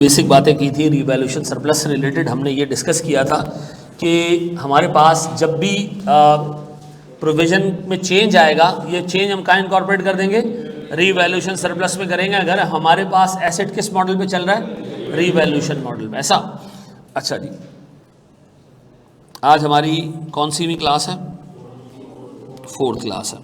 Basic बातें की थी रिवैल्यूएशन सरप्लस से रिलेटेड। हमने ये डिस्कस किया था कि हमारे पास जब भी प्रोविजन में चेंज आएगा, ये चेंज हम कहाँ इनकॉर्पोरेट कर देंगे, रिवैल्यूएशन सरप्लस में करेंगे अगर हमारे पास एसेट किस मॉडल पे चल रहा है, रिवैल्यूएशन मॉडल में। ऐसा। अच्छा जी, आज हमारी कौन सी क्लास है? 4th क्लास है।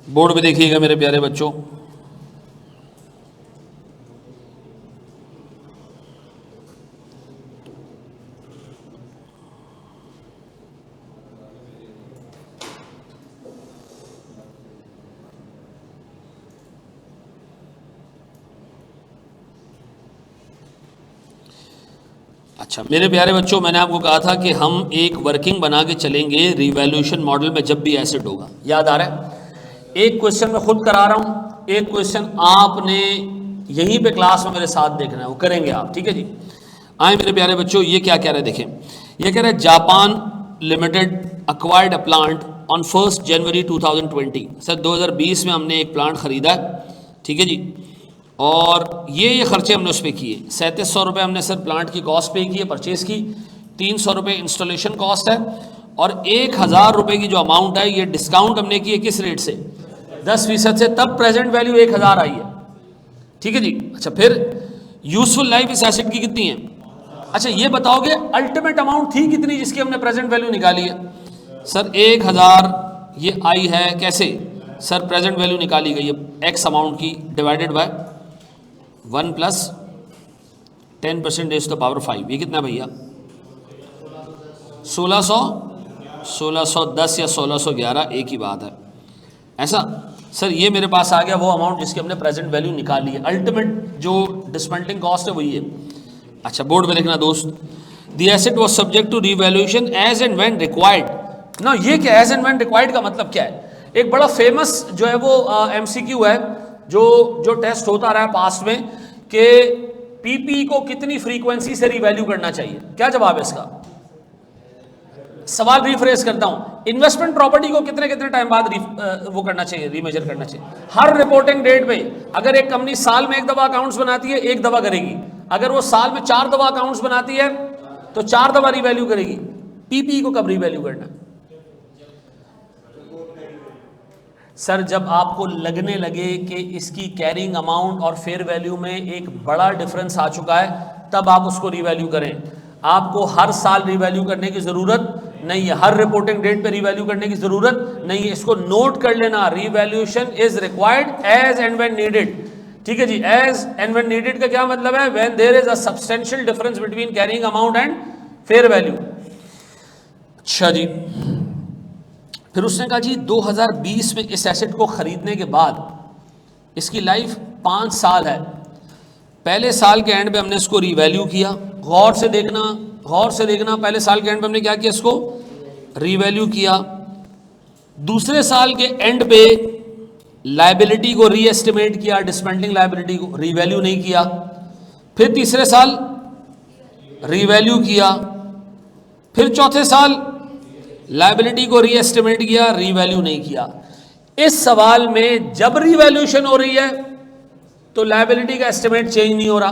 बोर्ड पे देखिएगा मेरे प्यारे बच्चों। अच्छा मेरे प्यारे बच्चों, मैंने आपको कहा था कि हम एक वर्किंग बना के चलेंगे रिवैल्यूएशन मॉडल में जब भी एसेट होगा। याद आ रहा है? एक क्वेश्चन मैं खुद करा रहा हूं, एक क्वेश्चन आपने यहीं पे क्लास में मेरे साथ देखना है, वो करेंगे आप। ठीक है जी। आए मेरे प्यारे बच्चों, ये क्या कह रहे हैं देखें। ये कह रहे हैं Japan limited acquired a plant on 1 January 2020। Sir 2020 में हमने एक प्लांट खरीदा है। ठीक है जी। और ये खर्चे हमने उस पर किए। 3700 रुपये हमने सर प्लांट की कॉस्ट पे की है, परचेज की। 300 रुपये इंस्टॉलेशन कॉस्ट है और 1000 रुपये की जो अमाउंट है ये डिस्काउंट हमने की है किस रेट से, 10% से, तब प्रेजेंट वैल्यू 1000 आई है। ठीक है जी। अच्छा फिर यूजफुल लाइफ इस एसेट की कितनी है? अच्छा ये बताओगे अल्टीमेट अमाउंट थी कितनी जिसकी हमने प्रेजेंट वैल्यू निकाली है? सर 1000 ये आई है कैसे? सर प्रेजेंट वैल्यू निकाली गई है एक्स अमाउंट की divided by 1 + 10% raise to the power 5। ये कितना भैया? 1610 या 1611, एक ही बात है। ऐसा सर ये मेरे पास आ गया वो अमाउंट जिसकी हमने प्रेजेंट वैल्यू निकाली है। अल्टीमेट जो डिसमेंटलिंग कॉस्ट है वही है। अच्छा बोर्ड पे लिखना दोस्त, the asset was subject to revaluation as and when required ना। ये क्या एज एंड व्हेन रिक्वायर्ड का मतलब क्या है? एक बड़ा फेमस जो है वो एमसीक्यू है जो टेस्ट होता रहा है पास्ट में कि पीपी को कितनी फ्रीक्वेंसी से रिवैल्यू करना चाहिए। क्या जवाब है इसका? सवाल रिफ्रेश करता हूं, इन्वेस्टमेंट प्रॉपर्टी को कितने कितने टाइम बाद वो करना चाहिए, रीमेजर करना चाहिए? हर रिपोर्टिंग डेट पे। अगर एक कंपनी साल में 1 दफा अकाउंट्स बनाती है, 1 दफा करेगी। अगर वो साल में 4 दफा अकाउंट्स बनाती है तो 4 दफा रिवैल्यू करेगी। पीपी को कब रिवैल्यू करना? सर जब आपको लगने लगे कि इसकी कैरिंग अमाउंट और फेयर वैल्यू में एक बड़ा डिफरेंस आ चुका है, तब आप उसको रिवैल्यू करें। आपको हर साल रिवैल्यू करने की जरूरत नहीं है, हर रिपोर्टिंग डेट पे रिवैल्यू करने की जरूरत नहीं है। इसको नोट कर लेना, revaluation is required as and when needed. ठीक है जी। एज एंड व्हेन नीडेड का क्या मतलब है? When there is a substantial difference between carrying amount and fair value. अच्छा जी, फिर उसने कहा जी 2020 में इस एसेट को खरीदने के बाद इसकी लाइफ 5 साल है। पहले साल के एंड पे हमने इसको रिवैल्यू किया। गौर से देखना, गौर से देखना, पहले साल के एंड पे हमने क्या किया, इसको रिवैल्यू किया। दूसरे साल के एंड पे लायबिलिटी को रीएस्टिमेट किया, डिस्मेंटलिंग लायबिलिटी को रिवैल्यू नहीं किया। फिर तीसरे साल रिवैल्यू किया। फिर चौथे साल लायबिलिटी को रीएस्टिमेट किया, रिवैल्यू नहीं किया। इस सवाल में जब रिवैल्यूएशन हो रही है तो लायबिलिटी का एस्टिमेट चेंज नहीं हो रहा,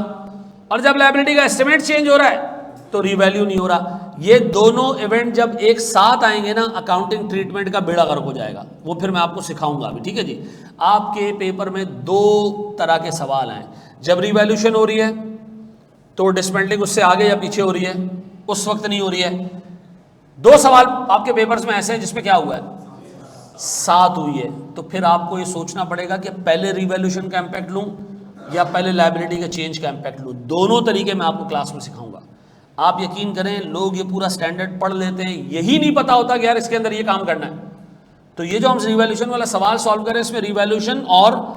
और जब लायबिलिटी का एस्टिमेट चेंज हो रहा है तो रिवैल्यू नहीं हो रहा। ये दोनों इवेंट जब एक साथ आएंगे ना, अकाउंटिंग ट्रीटमेंट का बेड़ा गर्क हो जाएगा। वो फिर मैं आपको सिखाऊंगा अभी। ठीक है जी। आपके पेपर में 2 तरह के सवाल आए। जब रिवैल्यूएशन हो रही है तो डिस्मेंटलिंग उससे आगे या पीछे हो रही है, उस वक्त नहीं हो रही है। 2 सवाल आपके पेपर्स में ऐसे हैं जिसमें क्या हुआ है, साथ हुई है। तो फिर आपको ये सोचना पड़ेगा कि पहले रिवैल्यूएशन का इम्पैक्ट लूं या पहले लायबिलिटी का चेंज का इम्पैक्ट लूं। दोनों तरीके मैं आपको क्लास में सिखाऊंगा। आप यकीन करें, लोग ये पूरा स्टैंडर्ड पढ़ लेते हैं, यही नहीं पता होता कि यार इसके अंदर ये काम करना है। तो ये जो हम रिवैल्यूएशन वाला सवाल सॉल्व करें, इसमें रिवैल्यूएशन और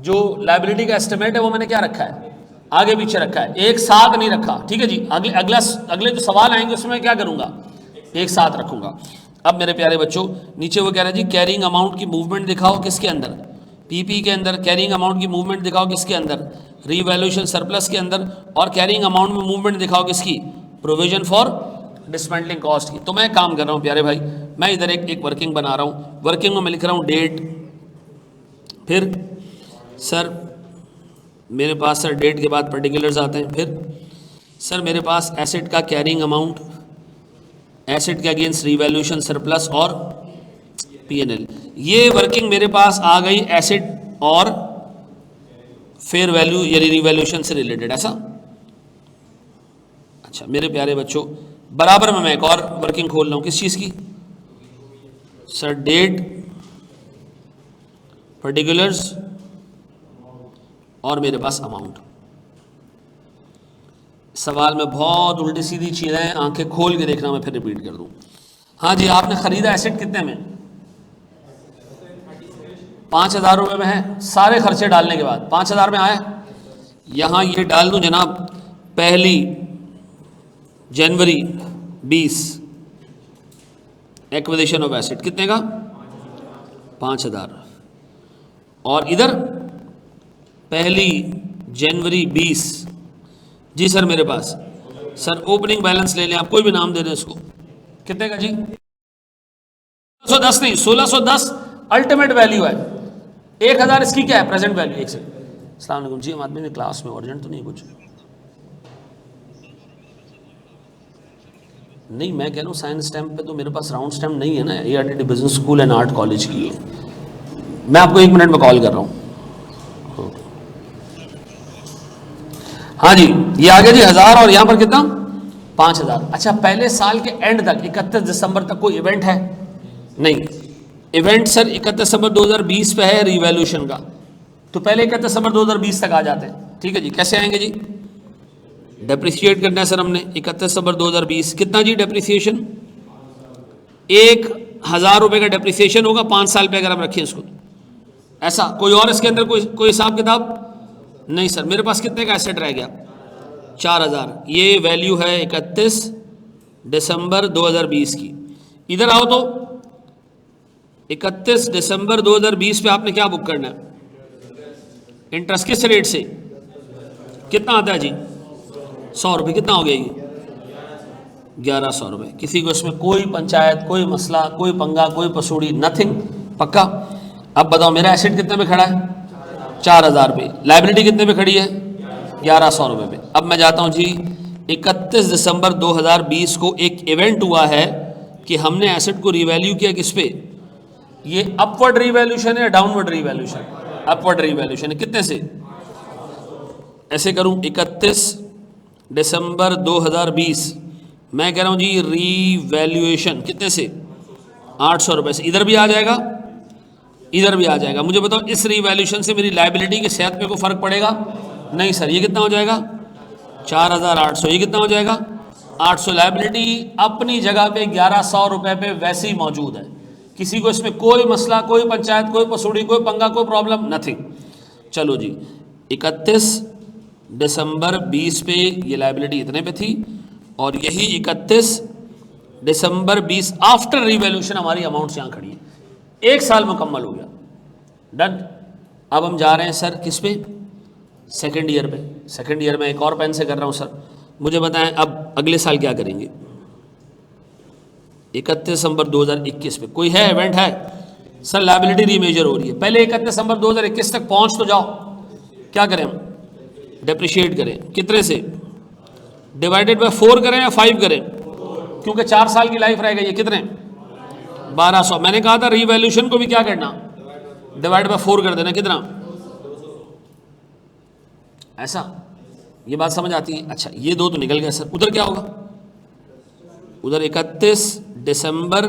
जो लायबिलिटी का एस्टिमेट है वो मैंने क्या रखा है, आगे पीछे रखा है, एक साथ नहीं रखा, ठीक है जी। अगले जो सवाल आएंगे उसमें मैं क्या करूंगा, एक साथ रखूंगा। अब मेरे प्यारे बच्चों, नीचे वो कह रहा है जी कैरिंग अमाउंट की मूवमेंट दिखाओ किसके अंदर, पीपी के अंदर। कैरिंग अमाउंट की मूवमेंट दिखाओ किसके अंदर, रीवैल्यूएशन सरप्लस के अंदर। और कैरिंग अमाउंट में मूवमेंट दिखाओ किसकी, प्रोविजन फॉर डिसमेंटलिंग कॉस्ट की। तो मैं काम कर रहा हूं प्यारे भाई, मैं इधर एक वर्किंग बना रहा हूं। वर्किंग में मैं लिख रहा हूं डेट, फिर सर मेरे पास सर डेट के बाद पर्टिकुलर्स आते हैं, फिर सर मेरे पास एसेट का कैरिंग अमाउंट, एसेट के अगेंस्ट रीवैल्यूएशन सरप्लस और पीएनएल। ये वर्किंग मेरे पास आ गई एसेट और फेयर वैल्यू यानी रीवैल्यूएशन से रिलेटेड, ऐसा। अच्छा मेरे प्यारे बच्चों, बराबर में मैं एक और वर्किंग खोल रहा हूं, किस चीज की सर, डेट, पर्टिकुलर्स और मेरे पास अमाउंट। सवाल में बहुत उल्टी सीधी चीजें हैं, आंखें खोल के देखना, मैं फिर रिपीट कर दूं। हाँ जी, आपने खरीदा एसेट कितने में, 5,000 रुपये में है, सारे खर्चे डालने के बाद 5,000 में आया। यहां ये डाल दूं जनाब, 1 जनवरी 20 एक्विजिशन ऑफ एसेट कितने का, 5,000। और इधर 1 जनवरी 20, जी सर मेरे पास सर ओपनिंग बैलेंस ले लें आप, कोई भी नाम दे दें इसको, कितने का जी, 1610 नहीं, 1610 अल्टीमेट वैल्यू है, 1,000 इसकी क्या है प्रेजेंट वैल्यू। एक सेकंड, अस्सलाम वालेकुम जी, हम आदमी ने क्लास में अर्जेंट तो नहीं कुछ नहीं, मैं कह रहा हूँ साइंस स्टैम्प पे तो मेरे पास राउंड स्टैम्प नहीं है ना, ARTD business school and art college की है। मैं आपको 1 मिनट में कॉल कर रहा हूँ। हाँ जी, ये आ गया जी 1,000 और यहाँ पर कितना 5,000। अच्छा, पहले साल के एंड तक 31 दिसंबर तक कोई इवेंट है नहीं, इवेंट सर 31 दिसंबर 2020 पे है रिवैल्यूएशन का, तो पहले 31 दिसंबर 2020 तक आ जाते हैं। ठीक है जी, कैसे आएंगे जी, डेप्रिसिएट करना है सर हमने 31 दिसंबर 2020, कितना जी डेप्रिसिएशन, 1,000 रुपये का डेप्रिसिएशन होगा 5 साल पे अगर हम रखें इसको, ऐसा। कोई और इसके अंदर कोई हिसाब किताब नहीं सर। मेरे पास कितने का एसेट रह गया, 4,000, ये वैल्यू है 31 दिसंबर 2020 की। इधर आओ तो 31 दिसंबर 2020 पे आपने क्या बुक करना है, इंटरेस्ट किस रेट से, कितना आता है जी, 100 रुपये, कितना हो गया ये 1100 रुपये। किसी को इसमें कोई पंचायत, कोई मसला, कोई पंगा, कोई पसूड़ी, नथिंग, पक्का। अब बताओ मेरा एसेट कितने में खड़ा है, 4,000 रुपये, लाइबिलिटी कितने पे खड़ी है, 1,100 रुपये पे। अब मैं जाता हूँ जी, 31 दिसंबर 2020 को एक इवेंट हुआ है कि हमने एसेट को रिवैल्यू किया किस पे, ये अपवर्ड रिवैल्यूशन है या डाउनवर्ड रिवैल्यूशन, अपवर्ड रिवैल्यूशन है, कितने से, ऐसे करूं 31 दिसंबर 2020, मैं कह रहा हूं जी रीवैल्यूएशन कितने से, 800 रुपये से। इधर भी आ जाएगा, इधर भी आ जाएगा। मुझे बताओ इस रीवैल्यूएशन से मेरी लायबिलिटी के सेहत पे कोई फर्क पड़ेगा, नहीं सर। ये कितना हो जाएगा 4,800, ये कितना हो जाएगा 800। लायबिलिटी अपनी जगह पे 1,100 रुपये पे वैसे ही मौजूद है, किसी को इसमें कोई मसला, कोई पंचायत, कोई पसूड़ी, कोई पंगा, कोई प्रॉब्लम, नथिंग। चलो जी, 31 दिसंबर 20 पे ये लायबिलिटी इतने पे थी, और यही 31 दिसंबर 20 आफ्टर रिवैल्यूएशन हमारी अमाउंट्स यहाँ खड़ी है। 1 साल मुकम्मल हो गया, डन। अब हम जा रहे हैं सर किस पे, सेकेंड ईयर पे। सेकेंड ईयर में एक और पेन से कर रहा हूँ सर। मुझे बताएं अब अगले साल क्या करेंगे, 31 दिसंबर 2021 पे कोई है, इवेंट है सर, लायबिलिटी रीमेजर हो रही है। पहले 31 दिसंबर 2021 तक पहुंच तो जाओ, क्या करें हम, डेप्रिशिएट करें, कितने से, डिवाइडेड बाय 4 करें या 5 करें, क्योंकि 4 साल की लाइफ रह गई है, कितने 1,200। मैंने कहा था रीवैल्यूएशन को भी क्या करना, डिवाइड बाय 4 कर देना, कितना, ऐसा। ये बात समझ आती है। अच्छा, ये दो तो निकल गया सर। उधर क्या होगा, उधर 31 दिसंबर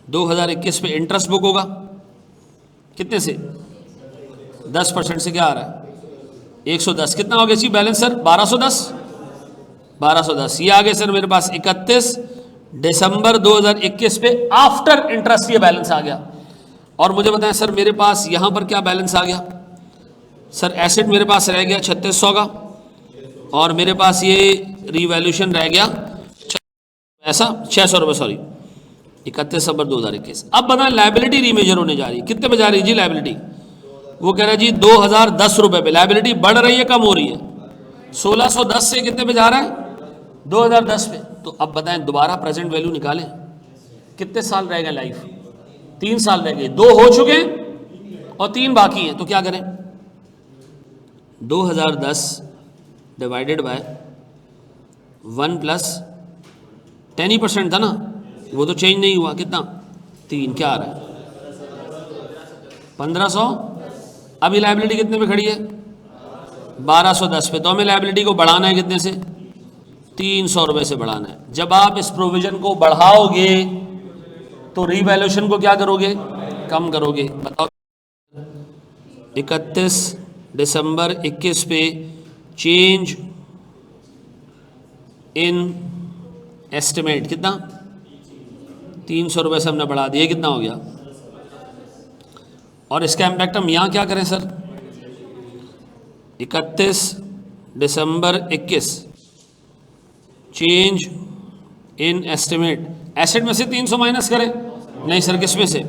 2021 पे इंटरेस्ट बुक होगा, कितने से, 10% से क्या आ रहा है 110। कितना हो गया जी बैलेंस सर, 1210, 1210। ये आ गया सर मेरे पास 31 दिसंबर 2021 पे आफ्टर इंटरेस्ट ये बैलेंस आ गया। और मुझे बताएं सर मेरे पास यहां पर क्या बैलेंस आ गया, सर एसेट मेरे पास रह गया 3600 का, और मेरे पास ये रीवैल्यूशन रह गया ऐसा 600 रुपये, सॉरी 31 सितंबर 2021। अब बता लाइबिलिटी रीमेजर होने जा रही है, कितने पे जा रही है जी लाइबिलिटी? वो कह रहा है जी 2010 रुपये पे लाइबिलिटी बढ़ रही है कम हो रही है? 1610 से कितने पे जा रहा है? 2010 पे। तो अब बताएं दोबारा प्रेजेंट वैल्यू निकालें, कितने साल रह गए लाइफ? 3 साल रह गए, 2 हो चुके हैं और 3 बाकी हैं। तो क्या करें? 2010 डिवाइडेड बाय 1 प्लस 10% था ना, वो तो चेंज नहीं हुआ, कितना 3, क्या आ रहा है 1500। अभी लाइबिलिटी कितने पे खड़ी है? 1210 पे। तो हमें लाइबिलिटी को बढ़ाना है कितने से? 300 रुपये से बढ़ाना है। जब आप इस प्रोविजन को बढ़ाओगे तो रीवैल्यूएशन को क्या करोगे? कम करोगे। बताओ 31 दिसंबर 21 पे चेंज इन एस्टिमेट कितना? 300 रुपये से हमने बढ़ा दिया, कितना हो गया? और इसका इम्पैक्ट हम यहाँ क्या करें sir? 31 December 21 change in estimate, asset में से 300 माइनस करें? नहीं सर, किस में से?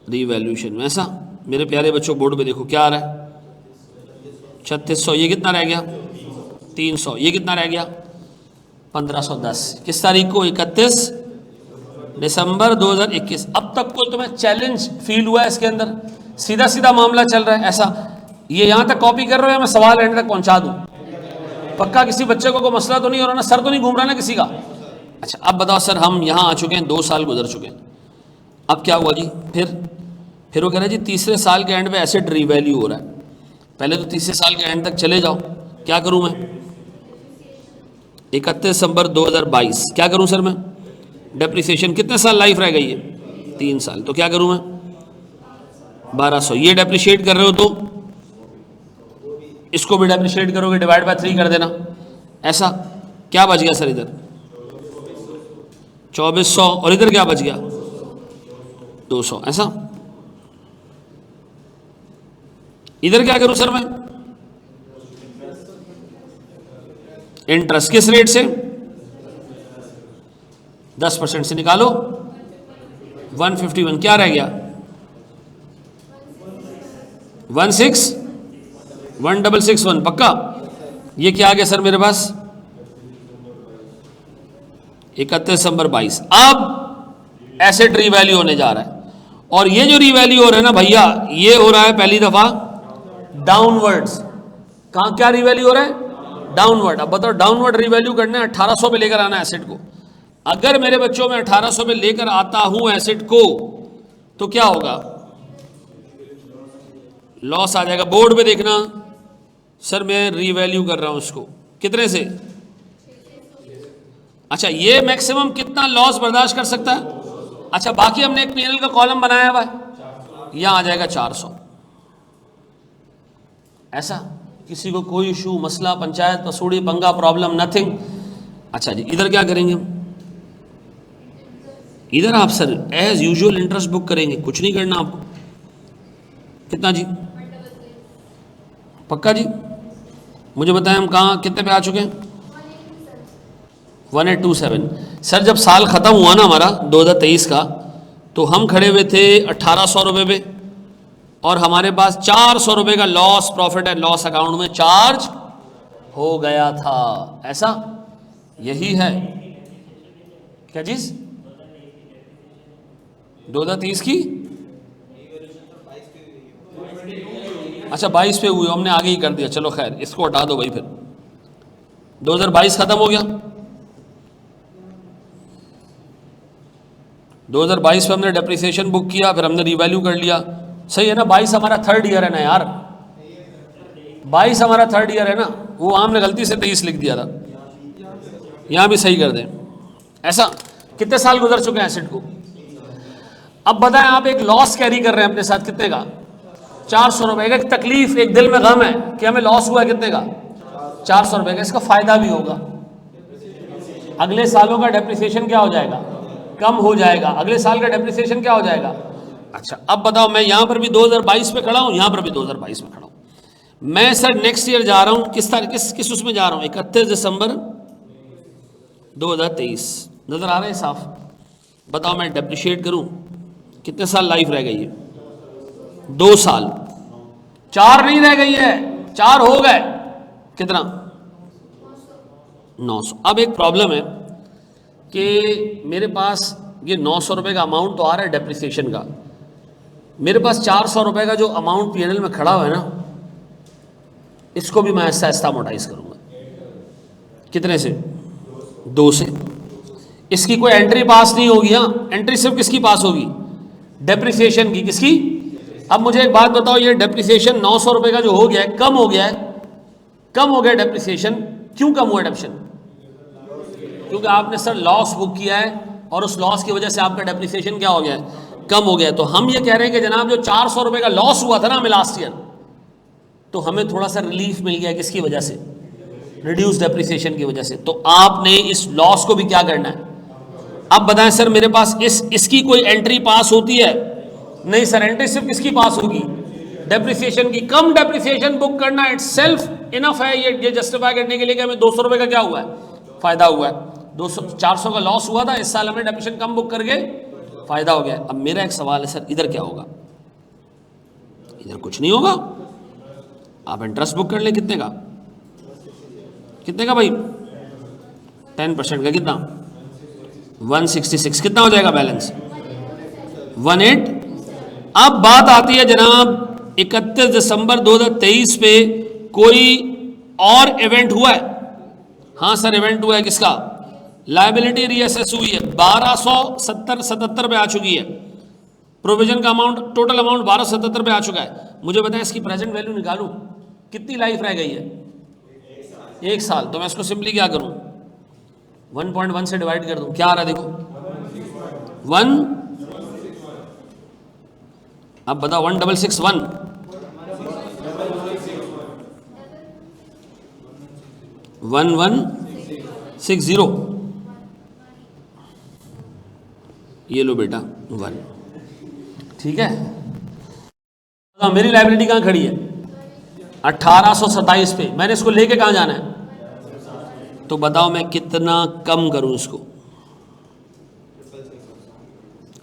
रीवैल्यूएशन में। ऐसा मेरे प्यारे बच्चों बोर्ड पे देखो क्या आ रहा है? 3600। ये कितना रह गया? 300। ये कितना रह गया? 1510। किस तारीख को? 31 दिसंबर 2021। अब तक कोई तुम्हें चैलेंज फील हुआ है इसके अंदर? सीधा सीधा मामला चल रहा है ऐसा? ये यहां तक कॉपी कर रहे हो या मैं सवाल एंड तक पहुंचा दूं? पक्का किसी बच्चे को कोई मसला तो नहीं हो रहा ना? सर तो नहीं घूम रहा ना किसी का? अच्छा अब बताओ सर, हम यहां आ चुके हैं, 2 साल गुजर चुके हैं, अब क्या हुआ जी? फिर वो कह रहे हैं जी तीसरे साल के एंड पे एसेट रीवैल्यू हो रहा है। पहले तो तीसरे साल के एंड तक चले जाओ। क्या करूं मैं? 31 दिसंबर 2022 क्या करूं सर मैं? डेप्रिसिएशन कितने साल लाइफ रह गई है? 3 साल। तो क्या करूं मैं? 1200। ये डेप्रिशिएट कर रहे हो तो इसको भी डेप्रिशिएट करोगे, डिवाइड बाय 3 कर देना। ऐसा क्या बच गया सर? इधर 2400 और इधर क्या बच गया? 200। ऐसा इधर क्या करूं सर मैं? इंटरेस्ट किस रेट से? 10% से निकालो। 151 क्या रह गया? 1661 पक्का? ये क्या आ गया सर मेरे पास? 31 दिसंबर 22। अब एसेट रीवैल्यू होने जा रहा है, और ये जो रीवैल्यू हो रहा है ना भैया, ये हो रहा है पहली दफा डाउनवर्ड्स। कहां क्या रीवैल्यू हो रहा है? डाउनवर्ड। अब बताओ डाउनवर्ड रीवैल्यू करना है, 1800 पे लेकर आना एसेट को। अगर मेरे बच्चों में 1800 पे लेकर आता हूं एसेट को तो क्या होगा? लॉस आ जाएगा। बोर्ड पे देखना सर, मैं रीवैल्यू कर रहा हूं इसको कितने से? अच्छा ये मैक्सिमम कितना लॉस बर्दाश्त कर सकता है? अच्छा बाकी हमने एक पीएनएल का कॉलम बनाया हुआ है, यहां आ जाएगा 400। ऐसा किसी को कोई इशू, मसला, पंचायत, पसूड़ी, पंगा, प्रॉब्लम, नथिंग? अच्छा जी इधर क्या करेंगे? इधर आप sir as usual interest book करेंगे, कुछ नहीं करना आपको। कितना जी? पक्का जी? मुझे बताएं हम कहाँ कितने पे आ चुके हैं? 1827। सर जब साल ख़त्म हुआ ना हमारा 2023 का, तो हम खड़े हुए थे 1800 रुपये पे, और हमारे पास 400 रुपये का loss profit and loss account में चार्ज हो गया था। ऐसा यही है क्या चीज़? 2030 की? अच्छा 22 पे हुई, हमने आगे ही कर दिया। चलो खैर इसको हटा दो भाई। फिर 2022 खत्म हो गया। 2022 पे हमने डेप्रिसिएशन बुक किया, फिर हमने रीवैल्यू कर लिया। सही है ना? 22 हमारा 3rd ईयर है ना यार, 22 हमारा 3rd ईयर है ना। वो हमने गलती से 23 लिख दिया था, यहां भी सही कर दें। ऐसा कितने साल गुजर चुके हैं एसेट को? अब बताएं आप एक लॉस कैरी कर रहे हैं अपने साथ, कितने का? 400 रुपए का। एक तकलीफ, एक दिल में गम है कि हमें लॉस हुआ है, कितने का? 400 रुपए का। इसका फायदा भी होगा, अगले सालों का डेप्रिसिएशन क्या हो जाएगा? कम हो जाएगा। अगले साल का डेप्रिसिएशन क्या हो जाएगा? अच्छा अब बताओ, मैं यहां पर भी 2022 पे खड़ा हूं, यहां पर भी 2022 में खड़ा हूं। मैं सर नेक्स्ट ईयर जा रहा हूं, किस उसमें जा रहा हूं, 31 दिसंबर 2023। नजर आ रहा है साफ? बताओ मैं डेप्रिशिएट करूं, कितने साल लाइफ रह गई है? 2 साल। 4 नहीं रह गई है, 4 हो गए। कितना? 900। अब एक प्रॉब्लम है कि मेरे पास ये 900 रुपए का अमाउंट तो आ रहा है डेप्रिसिएशन का, मेरे पास 400 रुपए का जो अमाउंट पीएनएल में खड़ा हुआ है ना, इसको भी मैं ऐसा ऐसा अमोर्टाइज करूंगा। कितने से? 2 से। इसकी कोई एंट्री पास नहीं होगी। हाँ, एंट्री सिर्फ किसकी पास होगी? डेप्रिसिएशन की। किसकी? अब मुझे एक बात बताओ, ये डेप्रिसिएशन 900 रुपए का जो हो गया है, कम हो गया है, कम हो गया डेप्रिसिएशन। क्यों कम हुआ डेप्रिसिएशन? क्योंकि आपने सर लॉस बुक किया है और उस लॉस की वजह से आपका डेप्रिसिएशन क्या हो गया है? कम हो गया है। तो हम ये कह रहे हैं कि जनाब जो 400 रुपए का लॉस हुआ था ना हमें लास्ट ईयर, तो हमें थोड़ा सा रिलीफ मिल गया। किसकी वजह से? रिड्यूस डेप्रिसिएशन की वजह से। तो आपने इस लॉस को भी क्या करना है? अब बताएं सर, मेरे पास इसकी कोई एंट्री पास होती है? नहीं सर, एंट्री सिर्फ किसकी पास होगी? डेप्रिसिएशन की। कम डेप्रिसिएशन बुक करना इटसेल्फ इनफ है ये जस्टिफाई करने के लिए कि हमें 200 रुपए का क्या हुआ है? फायदा हुआ है। 400 का लॉस हुआ था, इस साल हमें डेप्रिसिएशन कम बुक करके फायदा हो गया। अब मेरा एक सवाल है सर, इधर क्या होगा? इधर कुछ नहीं होगा। आप इंटरेस्ट बुक कर ले, कितने का? कितने का भाई? 10% का। कितना? 166। कितना हो जाएगा बैलेंस? 18। अब बात आती है जनाब 31 दिसंबर 2023 पे कोई और इवेंट हुआ है? हाँ सर, इवेंट हुआ है। किसका? लायबिलिटी रीअसेस हुई है, 1277 पे आ चुकी है। प्रोविजन का अमाउंट, टोटल अमाउंट 1277 पे आ चुका है। मुझे बताएं इसकी प्रेजेंट वैल्यू निकालूं, कितनी लाइफ रह गई है? 1 साल। तो मैं इसको सिंपली क्या करूं? 1.1 से डिवाइड कर दूं। क्या आ रहा है देखो? 1। अब बताओ 1661 1160। ये लो बेटा 1। ठीक है। तो मेरी लाइबिलिटी कहां खड़ी है? 1827 पे। मैंने इसको लेके कहां जाना है? तो बताओ मैं कितना कम करूं इसको?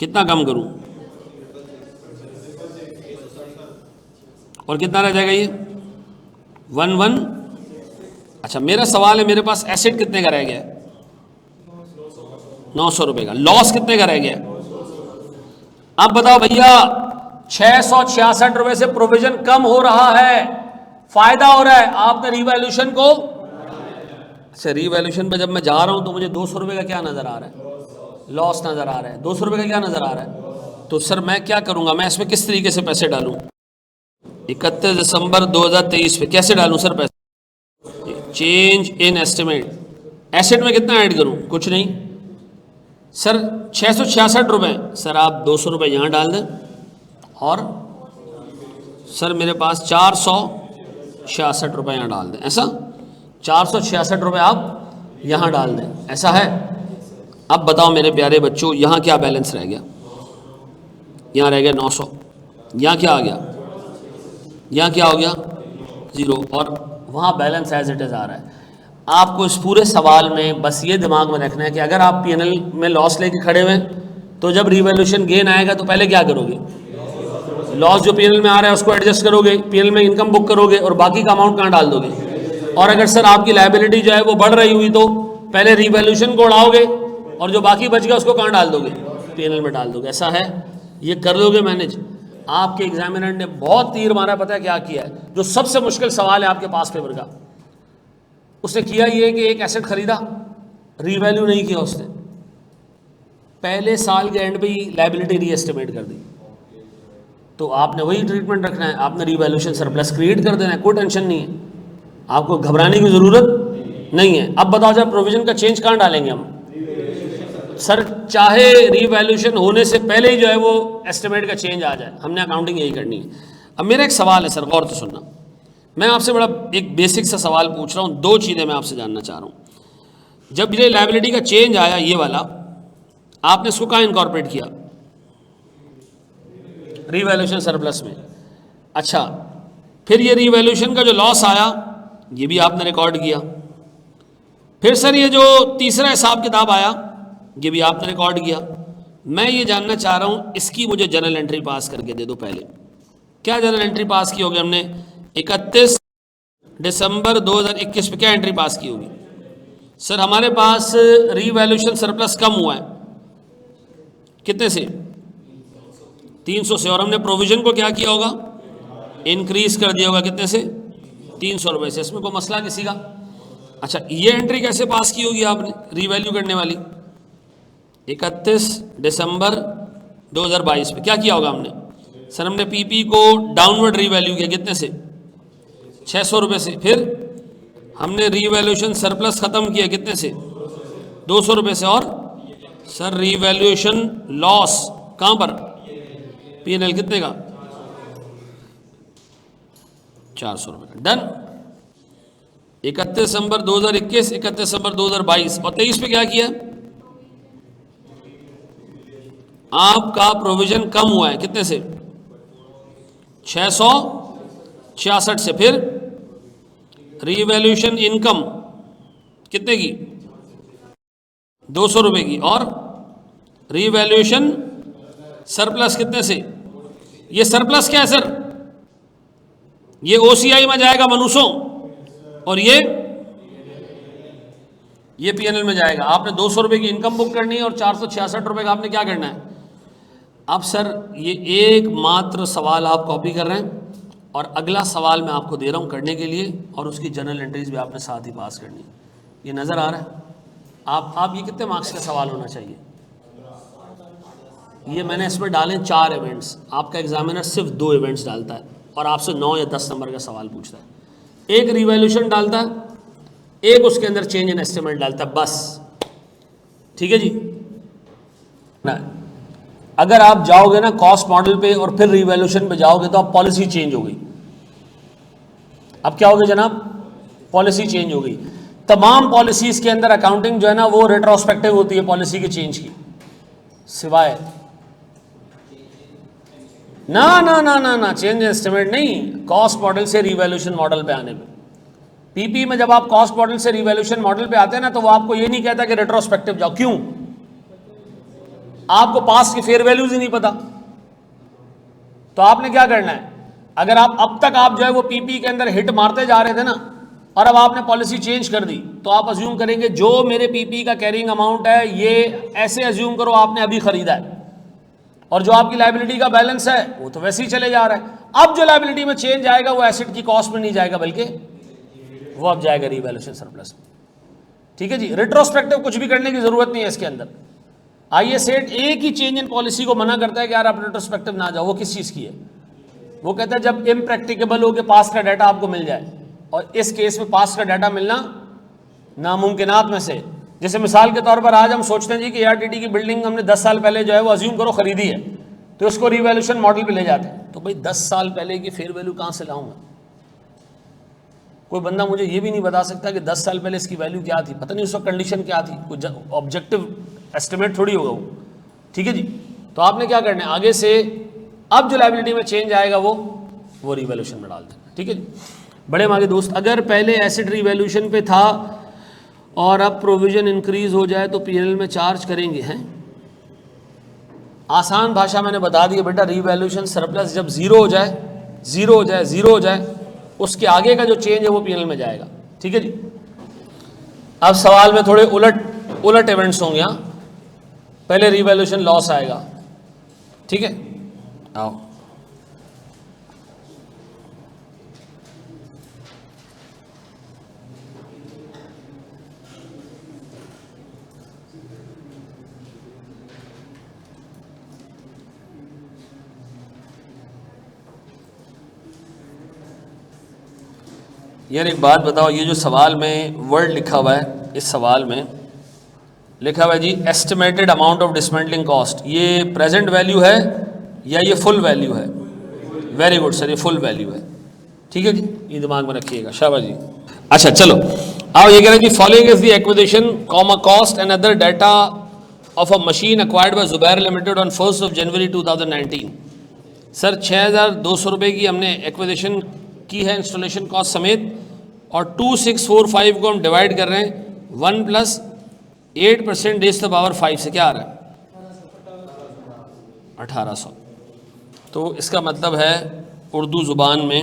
कितना कम करूं? और कितना रह जाएगा ये? 11। अच्छा, मेरा सवाल है, मेरे पास एसेट कितने का रह गया? 900 रुपए का। लॉस कितने का रह गया? अब बताओ भैया, 666 रुपए से प्रोविजन कम हो रहा है, फायदा हो रहा है। आपने रीवैल्यूएशन को, अच्छा रीवैल्यूएशन पे जब मैं जा रहा हूं तो मुझे 200 रुपए का क्या नजर आ रहा है? लॉस नजर आ रहा है। 200 रुपए का क्या नजर आ रहा है? तो सर मैं क्या करूंगा, मैं इसमें किस तरीके से पैसे डालूं? 31 दिसंबर 2023 पे कैसे डालूं सर पैसे? Change in estimate. एसेट में कितना ऐड करूं? कुछ नहीं सर। 666 रुपए। सर आप 200 रुपए यहां डाल दें, और सर मेरे पास 466 रुपए यहां डाल दें। ऐसा 466 रुपए आप यहां डाल दें, ऐसा है। अब बताओ मेरे प्यारे बच्चों, यहां क्या बैलेंस रह गया? यहां रह गया 900। यहां क्या आ गया? यहां क्या हो गया? 0। और वहां बैलेंस एज इट इज आ रहा है। आपको इस पूरे सवाल में बस ये दिमाग में रखना है कि अगर आप पीएनएल में लॉस लेके खड़े हुए तो जब रिवैल्यूएशन गेन आएगा तो पहले क्या करोगे? लॉस जो पीएनएल में आ रहा है उसको एडजस्ट करोगे, पीएनएल में इनकम बुक करोगे, और बाकी का अमाउंट कहां डाल दोगे? और अगर सर आपकी लायबिलिटी जो है वो बढ़ रही हुई तो पहले रिवैल्यूएशन को उड़ाओगे और जो बाकी बच गया उसको कहां डाल दोगे? पीएनएल में डाल दोगे। ऐसा है, ये कर लोगे मैनेज? आपके एग्जामिनर ने बहुत तीर मारा, पता है क्या किया है? जो सबसे मुश्किल सवाल है आपके पास पेपर का, उसने किया ये कि एक एसेट खरीदा, रीवैल्यू नहीं किया उसने, पहले साल के एंड पे ही लायबिलिटी रीएस्टिमेट कर दी। तो आपने वही ट्रीटमेंट रखना है, आपने रीवैल्यूएशन सरप्लस क्रिएट कर देना है, कोई टेंशन नहीं है, आपको घबराने की जरूरत नहीं है। अब बताओ जब प्रोविजन का चेंज कहाँ डालेंगे हम? सर चाहे रीवैल्यूएशन होने से पहले ही जो है वो एस्टिमेट का चेंज आ जाए, हमने अकाउंटिंग यही करनी है। अब मेरा एक सवाल है सर, गौर से सुनना, मैं आपसे बड़ा एक बेसिक सा सवाल पूछ रहा हूँ, 2 चीज़ें मैं आपसे जानना चाह रहा हूँ। जब ये लायबिलिटी का चेंज आया, ये वाला, आपने इसको कहाँ इनकॉर्पोरेट किया? रीवैल्यूएशन सरप्लस में। अच्छा, फिर ये रीवैल्यूएशन का जो लॉस आया ये भी आपने रिकॉर्ड किया। फिर सर ये जो तीसरा हिसाब किताब आया ये भी आपने रिकॉर्ड किया। मैं ये जानना चाह रहा हूँ इसकी मुझे जर्नल एंट्री पास करके दे दो पहले। क्या जर्नल एंट्री पास की होगी हमने? 31 दिसंबर 2021 पे क्या एंट्री पास की होगी? सर हमारे पास रीवैल्यूएशन सरप्लस कम हुआ है, कितने से? 300 से। और हमने प्रोविजन को क्या किया होगा? इंक्रीज कर दिया होगा, कितने से? 300 रुपये से। इसमें कोई मसला किसी का? अच्छा, ये एंट्री कैसे पास की होगी आपने रीवैल्यू करने वाली? 31 दिसंबर 2022 पे क्या किया होगा हमने? सर हमने पीपी को डाउनवर्ड रीवैल्यू किया, कितने से? 600 रुपये से। फिर हमने रीवैल्यूएशन सरप्लस ख़त्म किया, कितने से? 200 रुपये से। और सर रीवैल्यूएशन लॉस कहाँ पर? पीएनएल, कितने का? 400 रुपये का। डन। 31 दिसंबर 2021, 31 दिसंबर 2022 और 23 पे क्या किया? आपका प्रोविजन कम हुआ है, कितने से? 666 से। फिर रीवैल्यूएशन इनकम कितने की? 200 रुपये की। और रीवैल्यूएशन सरप्लस कितने से? ये सरप्लस क्या है सर? ये ओसीआई में जाएगा मनुष्यों, और ये पीएनएल में जाएगा। आपने 200 रुपये की इनकम बुक करनी है और 466 रुपये का आपने क्या करना है? अब सर ये एकमात्र सवाल आप कॉपी कर रहे हैं और अगला सवाल मैं आपको दे रहा हूं करने के लिए, और उसकी जनरल एंट्रीज भी आपने साथ ही पास करनी है। ये नज़र आ रहा है आप ये कितने मार्क्स का सवाल होना चाहिए? ये मैंने इसमें डाले 4 इवेंट्स। आपका एग्जामिनर सिर्फ 2 इवेंट्स डालता है और आपसे 9 या 10 नंबर का सवाल पूछता है। एक रिवैल्यूएशन डालता है, एक उसके अंदर चेंज इन एस्टिमेट डालता है, बस। ठीक है जी ना? अगर आप जाओगे ना कॉस्ट मॉडल पे और फिर रिवैल्यूएशन पे जाओगे तो अब पॉलिसी चेंज हो गई। अब क्या हो गया जनाब? पॉलिसी चेंज हो गई। तमाम पॉलिसीज के अंदर अकाउंटिंग जो है ना वो रेट्रोस्पेक्टिव होती है पॉलिसी के चेंज की, सिवाय ना चेंज एस्टिमेट नहीं, कॉस्ट मॉडल से रिवैल्यूएशन मॉडल पे आने में। पीपी में जब आप कॉस्ट मॉडल से रिवैल्यूएशन मॉडल पे आते हैं ना तो वो आपको ये नहीं कहता कि रेट्रोस्पेक्टिव जाओ। क्यों? आपको पास्ट की फेयर वैल्यूज ही नहीं पता। तो आपने क्या करना है? अगर अब तक आप जो है वो पीपी के अंदर हिट मारते जा रहे थे ना, और अब आपने पॉलिसी चेंज कर दी, तो आप अज्यूम करेंगे जो मेरे पीपी का कैरिंग अमाउंट है ये ऐसे अज्यूम करो आपने अभी खरीदा है, और जो आपकी लायबिलिटी का बैलेंस है वो तो वैसे ही चले जा रहा है। अब जो लायबिलिटी में चेंज आएगा वो एसेट की कॉस्ट में नहीं जाएगा, बल्कि वो अब जाएगा रीवैल्यूएशन सरप्लस में। ठीक है जी? रेट्रोस्पेक्टिव कुछ भी करने की जरूरत नहीं है इसके अंदर। आईएस8 एक ही चेंज इन पॉलिसी को मना करता है कि यार आप रेट्रोस्पेक्टिव ना जाओ। वो किस चीज़ की है? वो कहता है जब इम्प्रैक्टिकेबल हो कि पास का डाटा आपको मिल जाए, और इस केस में पास का डाटा मिलना नामुमकिनात में से। जैसे मिसाल के तौर पर आज हम सोचते हैं जी कि एआरटीटी की बिल्डिंग हमने 10 साल पहले जो है वो अज्यूम करो खरीदी है, तो उसको रिवैल्यूएशन मॉडल पे ले जाते हैं। तो भाई 10 साल पहले की फेयर वैल्यू कहाँ से लाऊंगा? कोई बंदा मुझे ये भी नहीं बता सकता कि 10 साल पहले इसकी वैल्यू क्या थी, पता नहीं उस वक्त कंडीशन क्या थी, कोई ऑब्जेक्टिव एस्टिमेट थोड़ी होगा वो। ठीक है जी? तो आपने क्या करना है, आगे से अब जो लायबिलिटी में चेंज आएगा वो रिवैल्यूएशन में डाल देना। ठीक है जी? बड़े मांगे दोस्त, अगर पहले एसेट रिवैल्यूएशन पे था और अब प्रोविजन इंक्रीज हो जाए तो पीएनएल में चार्ज करेंगे हैं? आसान भाषा मैंने बता दी बेटा, रिवैल्यूएशन सरप्लस जब जीरो हो जाए उसके आगे का जो चेंज है वो पीएनएल में जाएगा। ठीक है जी? अब सवाल में थोड़े उलट इवेंट्स होंगे। यहाँ पहले रिवैल्यूएशन लॉस आएगा। ठीक है? आओ यार एक बात बताओ, ये जो सवाल में वर्ड लिखा हुआ है, इस सवाल में लिखा हुआ है जी estimated amount of dismantling cost, ये प्रेजेंट वैल्यू है या ये फुल वैल्यू है? वेरी गुड सर, ये फुल वैल्यू है। ठीक है जी? ये दिमाग में रखिएगा, शाबाश जी। अच्छा चलो, आओ ये कह रहे हैं जी following is the acquisition cost and other data of a machine acquired by Zubair limited on 1 January 2019। Sir 6200 रुपये की हमने एक्विजिशन की है इंस्टॉलेशन कॉस्ट समेत, और 2645 को हम डिवाइड कर रहे हैं 1 + 8% रेज़ टू द पावर 5 से, क्या आ रहा है 1800। तो इसका मतलब है उर्दू ज़ुबान में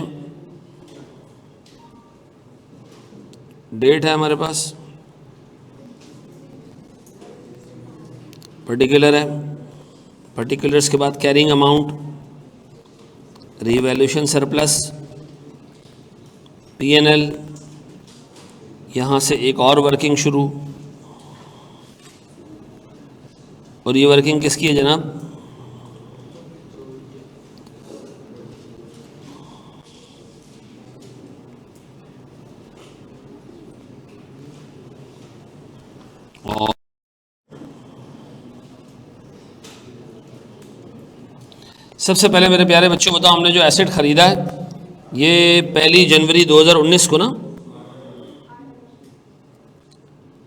डेट है हमारे पास, पर्टिकुलर है, पर्टिकुलर्स के बाद carrying amount, revaluation surplus, PNL, यहाँ से एक और वर्किंग शुरू, और ये वर्किंग किसकी है जनाब, और सबसे पहले मेरे प्यारे बच्चों बताओ, हमने जो एसेट ख़रीदा है ये 1 जनवरी 2019 को ना,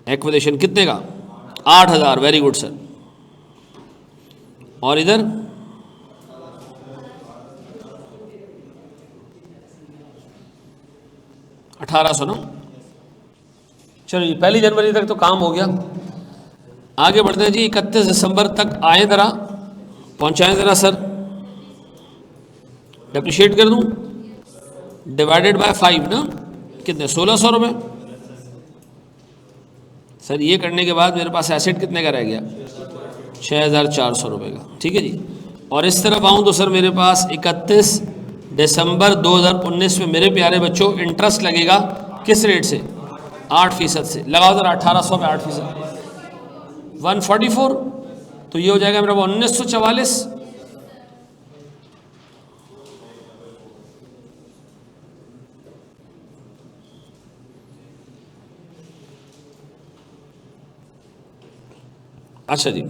एक्विजिशन कितने का 8000, वेरी गुड सर, और इधर 1800 ना। चलो 1 जनवरी तक तो काम हो गया, आगे बढ़ते हैं जी। 31 दिसंबर तक आए ज़रा, पहुँचाएँ ज़रा सर, डेप्रिशिएट कर दूं, डिवाइडेड बाय 5 ना, कितने 1600 रुपये सर। ये करने के बाद मेरे पास एसेट कितने का रह गया 6400 रुपये का, ठीक है जी। और इस तरफ आऊँ तो सर मेरे पास 31 दिसंबर 2019 में मेरे प्यारे बच्चों इंटरेस्ट लगेगा किस रेट से, 8% से। लगाओ सर 1800 में 8%, 144, तो ये हो जाएगा मेरा 1944। अच्छा जी,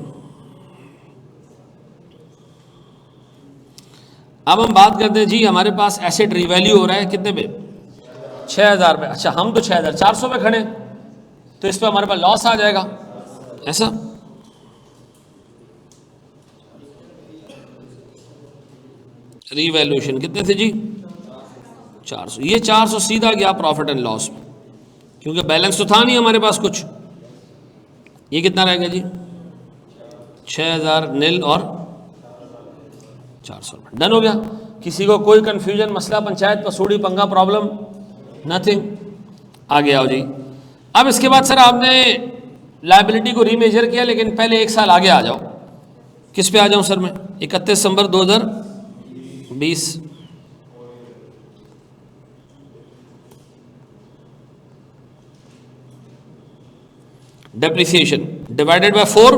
अब हम बात करते हैं जी, हमारे पास एसेट रिवैल्यू हो रहा है कितने पे 6000 पे। अच्छा हम तो 6400 पे खड़े, तो इस पे हमारे पास लॉस आ जाएगा ऐसा। रिवैल्यूएशन कितने थे जी 400, ये 400 सीधा गया प्रॉफिट एंड लॉस में, क्योंकि बैलेंस तो था नहीं हमारे पास कुछ। ये कितना रह गया जी 6000 नील और 400 रुपये, डन हो गया। किसी को कोई कंफ्यूजन, मसला, पंचायत, पसूड़ी, पंगा, प्रॉब्लम, नथिंग। आगे आओ जी। अब इसके बाद सर आपने लायबिलिटी को रीमेजर किया, लेकिन पहले 1 साल आगे आ जाओ। किस पे आ जाऊं सर मैं, 31 दिसंबर 2020। डेप्रिसिएशन डिवाइडेड बाय 4,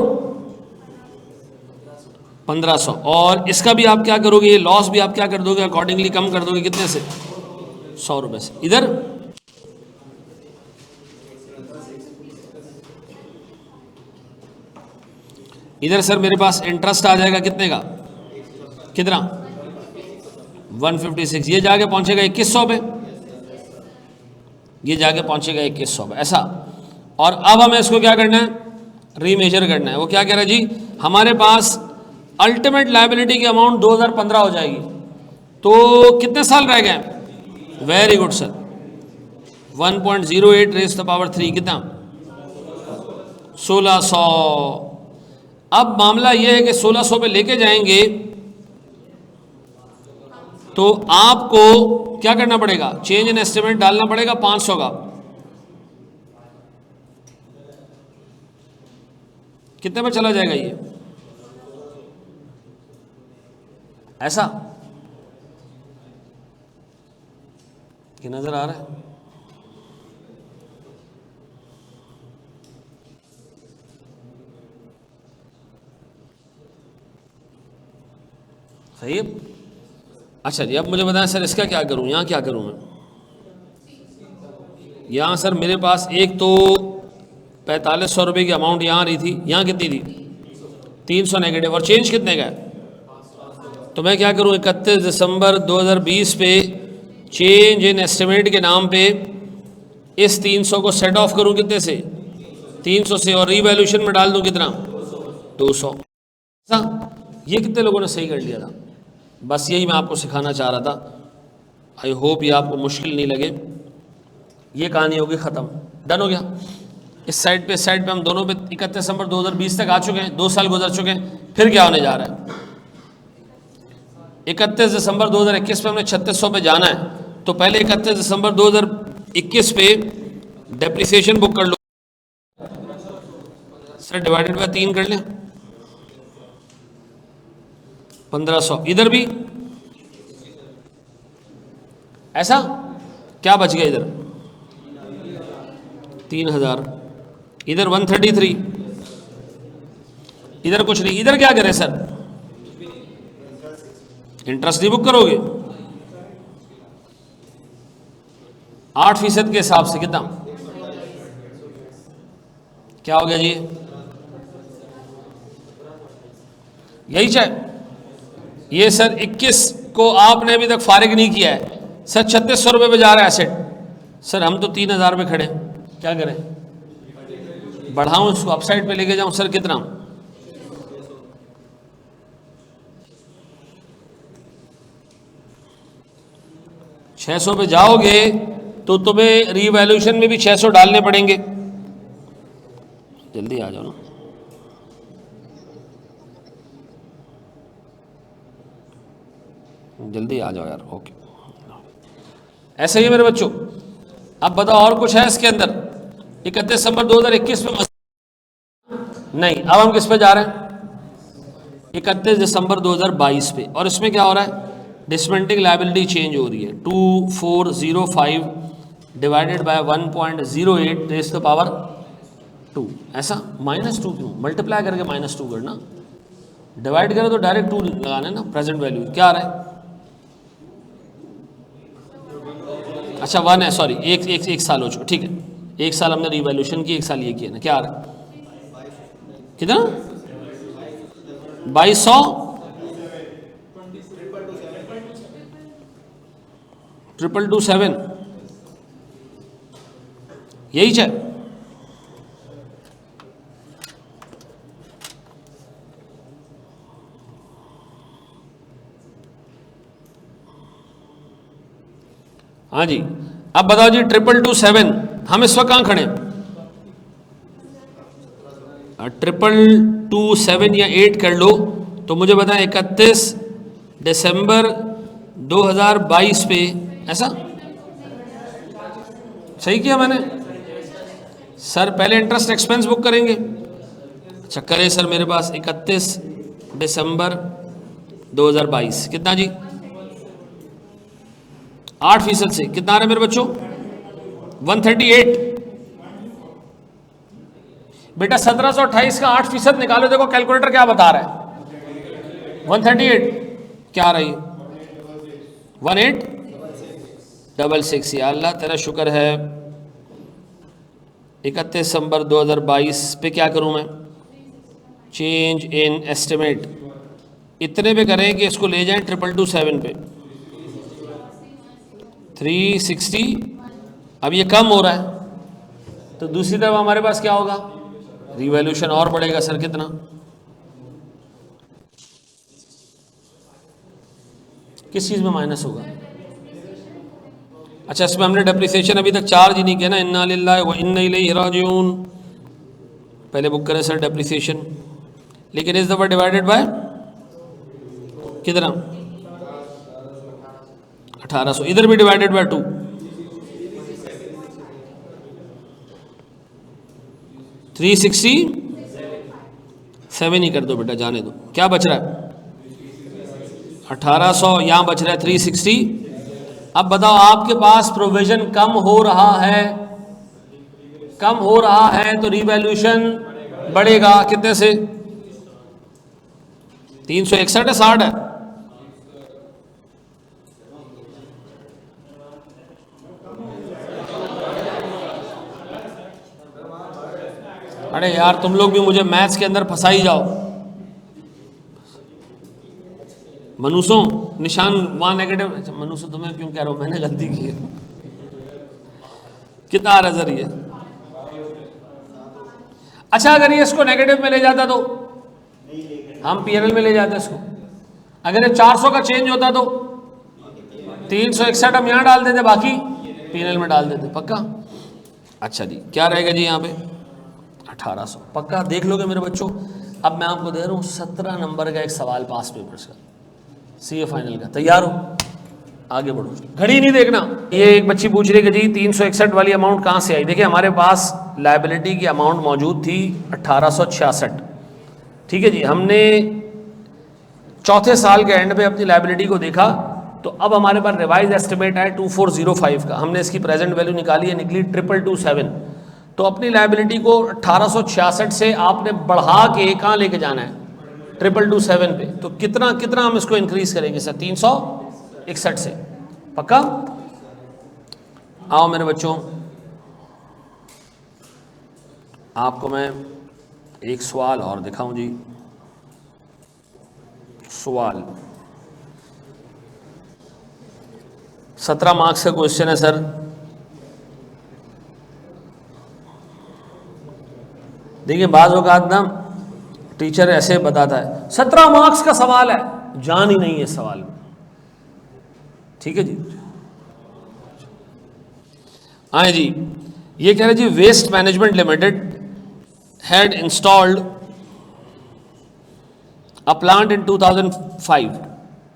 1500, और इसका भी आप क्या करोगे, ये लॉस भी आप क्या कर दोगे, अकॉर्डिंगली कम कर दोगे, कितने से 100 रुपये से। इधर इधर सर मेरे पास इंटरेस्ट आ जाएगा कितने का, कितना 156, ये जाके पहुंचेगा 2100 पे, ये जाके पहुंचेगा 2100 पे ऐसा। और अब हमें इसको क्या करना है, रीमेजर करना है। वो क्या कह रहा है जी, हमारे पास अल्टीमेट लायबिलिटी की अमाउंट 2015 हो जाएगी, तो कितने साल रह गए, very good sir 1.08 raise to the power 3, कितना 1600। अब मामला यह है कि 1600 पे लेके जाएंगे तो आपको क्या करना पड़ेगा, चेंज इन एस्टिमेट डालना पड़ेगा 500 का। कितने पे चला जाएगा ये, ऐसा कि नजर आ रहा है। सही है। अच्छा जी, अब मुझे बताएं सर इसका क्या करूं, यहाँ क्या करूं मैं। यहाँ सर मेरे पास एक तो 4500 रुपये की अमाउंट यहाँ आ रही थी, यहाँ कितनी थी 300 नेगेटिव, और चेंज कितने का है, तो मैं क्या करूं 31 दिसंबर 2020 पे चेंज इन एस्टिमेट के नाम पे इस 300 को सेट ऑफ करूं कितने से 300 से, और रीवैल्यूएशन में डाल दूं कितना 200। ये कितने लोगों ने सही कर लिया था, बस यही मैं आपको सिखाना चाह रहा था। आई होप ये आपको मुश्किल नहीं लगे। ये कहानी होगी ख़त्म, डन हो गया। इस साइड पे हम दोनों पे 31 दिसंबर 2020 तक आ चुके हैं, 2 साल गुजर चुके हैं। फिर क्या होने जा रहा है? 31 दिसंबर 2021 पे हमने 3600 पे जाना है, तो पहले 31 दिसंबर 2021 पे डेप्रिसिएशन बुक कर लो सर, डिवाइडेड बाय 3 कर लें, 1500। इधर भी ऐसा, क्या बच गया इधर? 3000, इधर 133, इधर कुछ नहीं। इधर क्या करें सर? इंटरेस्ट नहीं बुक करोगे? 8% के हिसाब से कितना, क्या हो गया जी? यही चाहे ये सर 21 को आपने अभी तक फारिग नहीं किया है सर, 3600 रुपये पे जा रहा है एसेट सर, हम तो 3000 पे खड़े, क्या करें? बढ़ाऊं इसको, अपसाइड पे लेके जाऊं सर? कितना? छह 600 पे जाओगे तो तुम्हें रीवैल्यूएशन में भी 600 डालने पड़ेंगे। जल्दी आ जाओ ना, जल्दी आ जाओ यार। ओके, ऐसे ही मेरे बच्चों। अब बताओ और कुछ है इसके अंदर? 31 दिसंबर 2021 में नहीं, अब हम किस पे जा रहे हैं? 31 दिसंबर 2022 पे। और इसमें क्या हो रहा है? डिसमेंटिंग लायबिलिटी चेंज हो रही है। 2405 divided by 1.08 raise to power 2। ऐसा -2 क्यों? मल्टीप्लाई करके -2 करना, डिवाइड करें तो डायरेक्ट 2 लगाना ना। प्रेजेंट वैल्यू क्या आ रहा है? अच्छा 1 है, सॉरी, एक साल हो चुका, ठीक है। 1 साल हमने रिवैल्यूएशन की, 1 साल ये किया ना। क्या आ रहा है? कितना? 2200 227, यही है। हाँ जी, अब बताओ जी 227, हम इस वक्त कहाँ खड़े हैं? 227 या 8 कर लो तो मुझे बताएं 31 दिसंबर 2022 पे। ऐसा सही किया मैंने सर? पहले इंटरेस्ट एक्सपेंस बुक करेंगे। अच्छा करें सर, मेरे पास 31 दिसंबर 2022 कितना जी? 8% से कितना आ रहा है मेरे बच्चों? 138। बेटा 1728 का 8% निकालो, देखो कैलकुलेटर क्या बता रहा है। 138 क्या आ रही है? 1866। या अल्लाह तेरा शुक्र है। 31 दिसंबर 2022 पे क्या करूं मैं? चेंज इन एस्टिमेट इतने पे करें कि इसको ले जाएं 2227 पे, 360। अब ये कम हो रहा है तो दूसरी तरफ हमारे पास क्या होगा? रिवैल्यूएशन और बढ़ेगा सर। कितना? किस चीज़ में माइनस होगा? अच्छा इसमें हमने डेप्रिसिएशन अभी तक चार्ज ही नहीं किया ना। इन्ना लिल्लाहि व इन्ना इलैहि राजिऊन पहले बुक करें सर डेप्रिसिएशन, लेकिन इस दफ़ा डिवाइडेड बाय कितना? 1800। इधर भी डिवाइडेड बाय 2, 367 ही कर दो बेटा, जाने दो। क्या बच रहा है? 1800, यहाँ बच रहा है 360। अब बताओ आपके पास प्रोविजन कम हो रहा है, कम हो रहा है तो रिवैल्यूएशन बढ़ेगा कितने से? 361 है, 60 है? अरे यार तुम लोग भी मुझे मैथ्स के अंदर फंसा ही जाओ। मनुष्यों निशान वहां नेगेटिव। अच्छा मनुष्य तुम्हें क्यों कह रहा हूं, मैंने गलती की है। कितना आ रहा सर ये? अच्छा अगर ये इसको नेगेटिव में ले जाता तो हम पीएनएल में ले जाते इसको। अगर ये 400 का चेंज होता तो 361 हम यहाँ डाल देते, बाकी P&L में डाल देते, पक्का? अच्छा जी, क्या रहेगा जी यहाँ पे? 1800, पक्का? देख लोगे मेरे बच्चों? अब मैं आपको दे रहा हूँ 17 नंबर का एक सवाल पास पेपर्स का, CA फाइनल का। तैयार हो? आगे बढ़ो, घड़ी नहीं देखना। ये एक बच्ची पूछ रही है कि जी 361 वाली अमाउंट कहाँ से आई? देखिए हमारे पास लायबिलिटी की अमाउंट मौजूद थी 1866, ठीक है जी। हमने चौथे साल के एंड पे अपनी लायबिलिटी को देखा, तो अब हमारे पास रिवाइज एस्टिमेट है 2405 का। हमने इसकी प्रेजेंट वैल्यू निकाली है, निकली 2227। तो अपनी लायबिलिटी को 1866 से आपने बढ़ा के कहाँ लेके जाना है? 2227 पे। तो कितना कितना हम इसको इंक्रीज करेंगे सर? 361 से, पक्का? आओ मेरे बच्चों, आपको मैं एक सवाल और दिखाऊं जी। सवाल 17 मार्क्स का क्वेश्चन है सर। देखिए बाज़ औक़ात ना टीचर ऐसे बताता है 17 मार्क्स का सवाल है, जान ही नहीं है इस सवाल में, ठीक है जी। आए जी, ये कह रहे जी waste management limited had installed a plant in 2005।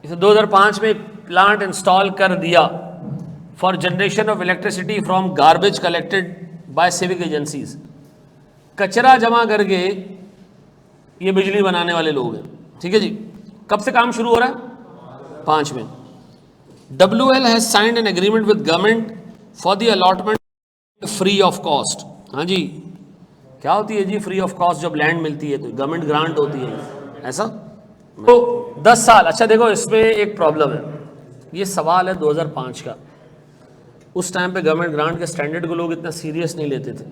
इसे 2005 में प्लांट इंस्टॉल कर दिया for generation of electricity from garbage collected by civic agencies. कचरा जमा करके ये बिजली बनाने वाले लोग हैं, ठीक है जी। कब से काम शुरू हो रहा है? 5 में। WL has signed an agreement with government for the allotment free of cost. हाँ जी, क्या होती है जी फ्री ऑफ कॉस्ट? जब लैंड मिलती है तो गवर्नमेंट ग्रांट होती है, ऐसा। तो 10 साल। अच्छा देखो, इसमें एक प्रॉब्लम है, ये सवाल है 2005 का। उस टाइम पे गवर्नमेंट ग्रांट के स्टैंडर्ड को लोग इतना सीरियस नहीं लेते थे,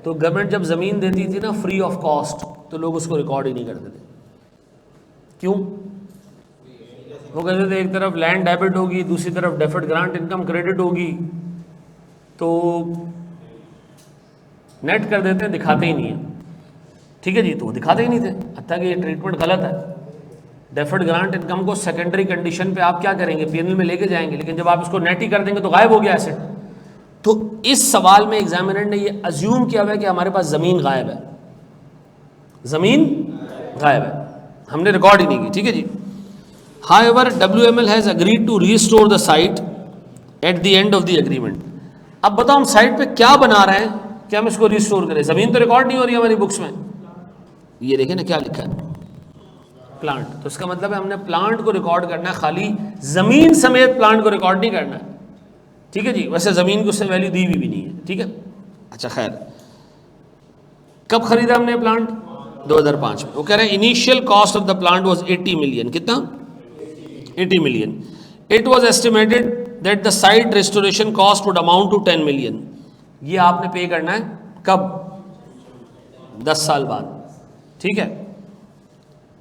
तो गवर्नमेंट जब ज़मीन देती थी ना फ्री ऑफ कॉस्ट, तो लोग उसको रिकॉर्ड ही नहीं करते थे। क्यों? वो कहते थे एक तरफ लैंड डेबिट होगी, दूसरी तरफ डेफर्ड ग्रांट इनकम क्रेडिट होगी, तो नेट कर देते हैं, दिखाते ही नहीं है, ठीक है जी। तो वो दिखाते ही नहीं थे, हत्ता कि ये ट्रीटमेंट गलत है। डेफर्ड ग्रांट इनकम को सेकेंडरी कंडीशन पे आप क्या करेंगे? P&L में लेके जाएंगे, लेकिन जब आप इसको नेट ही कर देंगे तो गायब हो गया एसेट। तो इस सवाल में एग्जामिनर ने ये अज्यूम किया हुआ है कि हमारे पास ज़मीन गायब है, ज़मीन गायब है, हमने रिकॉर्ड ही नहीं की, ठीक है जी। However, WML has agreed to restore the site at the end of the agreement। अब बताओ हम साइट पे क्या बना रहे हैं कि हम इसको रिस्टोर करें? ज़मीन तो रिकॉर्ड नहीं हो रही हमारी बुक्स में। ये देखें ना क्या लिखा है, प्लांट। तो इसका मतलब है हमने प्लांट को रिकॉर्ड करना है, खाली ज़मीन समेत प्लांट को रिकॉर्ड नहीं करना है, ठीक है जी। वैसे ज़मीन को उससे वैल्यू दी भी नहीं है, ठीक है। अच्छा खैर, कब खरीदा हमने प्लांट? 2005 में। वो कह रहे हैं initial cost of the plant was 80 million. कितना? 80 million. It was estimated that the site restoration cost would amount to 10 million. ये आपने पे करना है कब? 10 साल बाद, ठीक है।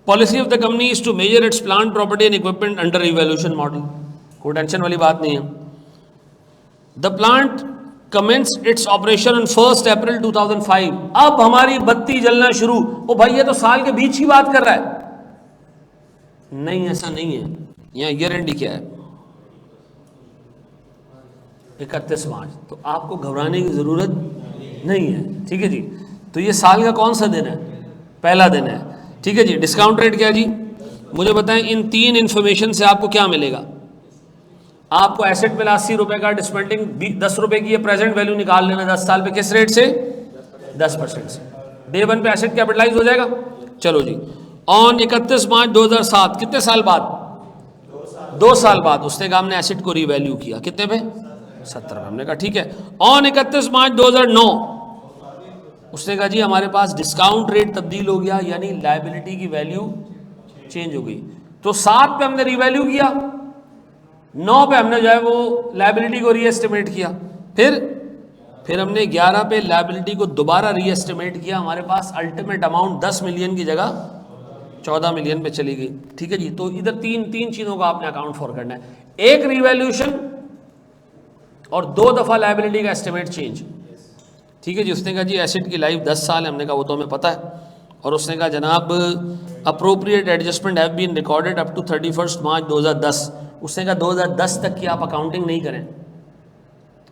Policy of the company is to measure its plant property and equipment under revaluation model. कोई टेंशन वाली बात नहीं है। The plant commenced its operation on 1 April 2005। अब हमारी बत्ती जलना शुरू। ओ भाई ये तो साल के बीच की बात कर रहा है। नहीं, ऐसा नहीं है, यहाँ गारंटी क्या है? 31 मार्च। तो आपको घबराने की जरूरत नहीं है, ठीक है जी। तो ये साल का कौन सा दिन है? पहला दिन है, ठीक है जी। डिस्काउंट रेट क्या जी? मुझे बताएं, इन 3 इंफॉर्मेशन से आपको क्या मिलेगा? आपको एसेट मिला 80 रुपए का, डिस्मेंटलिंग 10 रुपए की, ये प्रेजेंट वैल्यू निकाल लेना 10 साल पे। किस रेट से? 10% से। डे 1 पे एसेट कैपिटलाइज हो जाएगा। चलो जी, ऑन 31 मार्च 2007, कितने साल बाद? 2 साल बाद उसने कहा हमने एसेट को रीवैल्यू किया, कितने पे? 70 पे। हमने कहा ठीक है। ऑन 31 मार्च 2009 उसने कहा जी हमारे पास डिस्काउंट रेट तब्दील हो गया, यानी लायबिलिटी की वैल्यू चेंज हो गई। तो 7 पे हमने रीवैल्यू किया, 9 पे हमने जो है वो लायबिलिटी को रीएस्टिमेट किया, फिर हमने 11 पे लायबिलिटी को दोबारा रीएस्टिमेट किया। हमारे पास अल्टीमेट अमाउंट 10 मिलियन की जगह 14 मिलियन पे चली गई, ठीक है जी। तो इधर तीन चीज़ों का आपने अकाउंट फॉर करना है, एक रीवैल्यूएशन और 2 दफ़ा लायबिलिटी का एस्टिमेट चेंज, ठीक है जी। उसने कहा जी एसेट की लाइफ 10 साल है। हमने कहा वो तो हमें पता है। और उसने कहा जनाब appropriate adjustment have been recorded up to 31 March 2010 उसने कहा 2010 तक की आप अकाउंटिंग नहीं करें,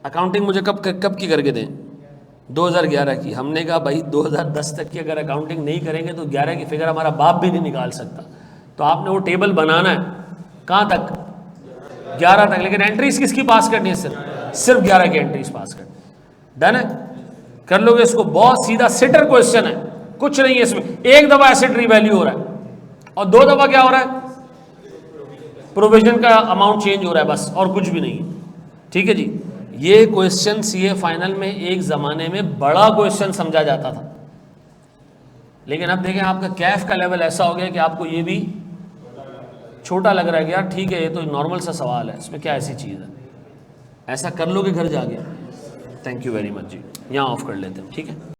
अकाउंटिंग मुझे कब की करके दें, 2011 की। हमने कहा भाई 2010 तक की अगर अकाउंटिंग नहीं करेंगे तो 11 की फिगर हमारा बाप भी नहीं निकाल सकता। तो आपने वो टेबल बनाना है कहाँ तक, 11 तक, लेकिन एंट्रीज किसकी पास करनी है, सिर्फ 11 की एंट्रीज पास करनी। डन है, कर लोगे इसको, बहुत सीधा सिटर क्वेश्चन है, कुछ नहीं है इसमें। एक दफा एसेट रीवैल्यू हो रहा है और 2 दफा क्या हो रहा है, प्रोविजन का अमाउंट चेंज हो रहा है, बस और कुछ भी नहीं है। ठीक है जी, ये क्वेश्चन सीए फाइनल में एक जमाने में बड़ा क्वेश्चन समझा जाता था, लेकिन अब देखें आपका कैफ का लेवल ऐसा हो गया कि आपको ये भी छोटा लग रहा है कि यार ठीक है ये तो नॉर्मल सा सवाल है, इसमें क्या ऐसी चीज़ है। ऐसा कर लोगे घर जाके। थैंक यू वेरी मच जी, यहाँ ऑफ कर लेते हैं, ठीक है।